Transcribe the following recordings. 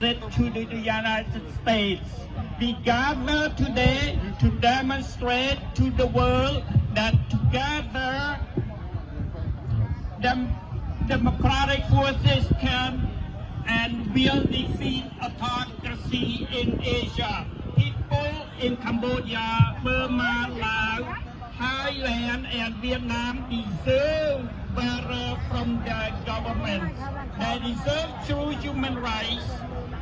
to the United States. We gather today to demonstrate to the world that together democratic forces can and will defeat autocracy in Asia. People in Cambodia, Burma, Laos, Thailand and Vietnam deserve better from their government. They deserve true human rights,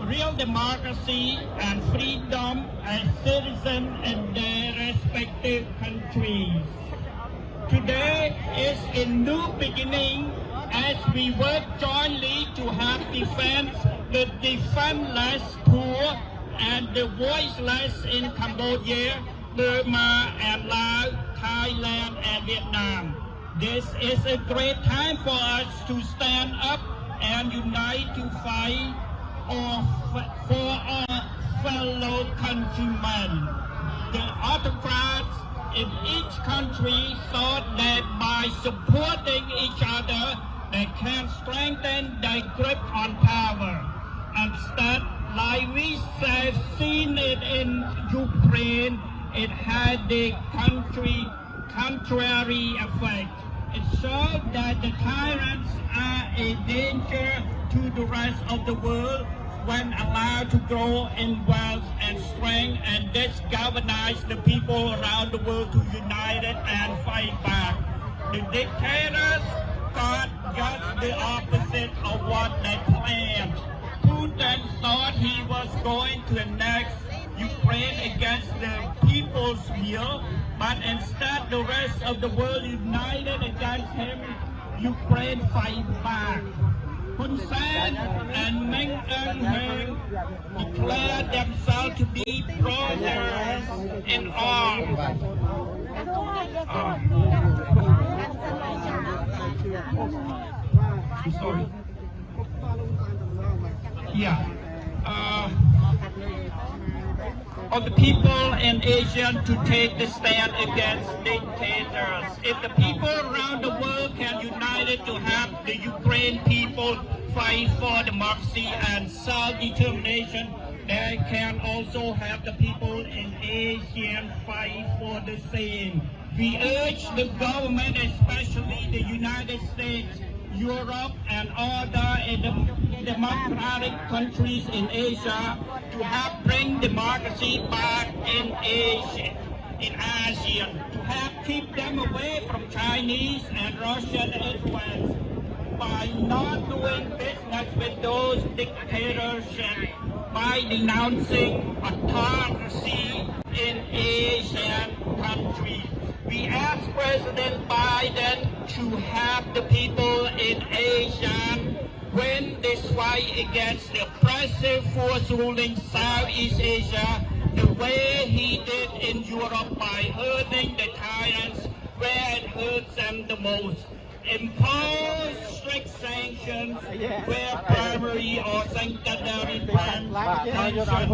real democracy and freedom as citizens in their respective countries. Today is a new beginning as we work jointly to help defend the defenseless, poor and the voiceless in Cambodia, Burma and Laos, Thailand and Vietnam. This is a great time for us to stand up and unite to fight for our fellow countrymen. The autocrats in each country thought that by supporting each other, they can strengthen their grip on power. Instead, like we have seen it in Ukraine, it had the contrary effect. It showed that the tyrants are a danger to the rest of the world when allowed to grow in wealth and strength, and this galvanized the people around the world to unite it and fight back. The dictators got just the opposite of what they planned. Putin thought he was going to annex Ukraine against the people's will, but instead the rest of the world united against him. Ukraine fight back. Hun Sen and Hing declared themselves to be brothers in arms. I'm sorry. Yeah. Of the people in Asia to take the stand against dictators. If the people around the world can unite to help the Ukraine people fight for democracy and self-determination, they can also help the people in Asia fight for the same. We urge the government, especially the United States, Europe and other democratic countries in Asia to help bring democracy back in Asia, in ASEAN, to help keep them away from Chinese and Russian influence by not doing business with those dictators and by denouncing autocracy in Asian countries. We ask President Biden to help the people in Asia win this fight against the oppressive force ruling Southeast Asia the way he did in Europe by hurting the tyrants where it hurts them the most. Impose strict sanctions where primary or secondary sanctions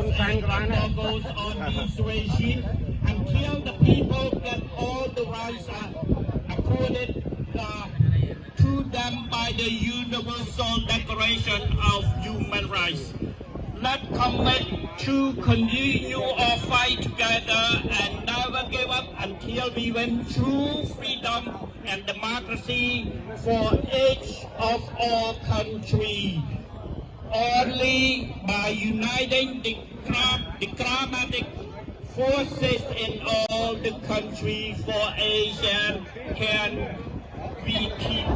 and embargoes on these regimes until the people get all the rights accorded to them by the Universal Declaration of Human Rights. Let's commit to continue our fight together and never give up until we win true freedom and democracy for each of our countries. Only by uniting the democratic forces in all the countries for Asia can we keep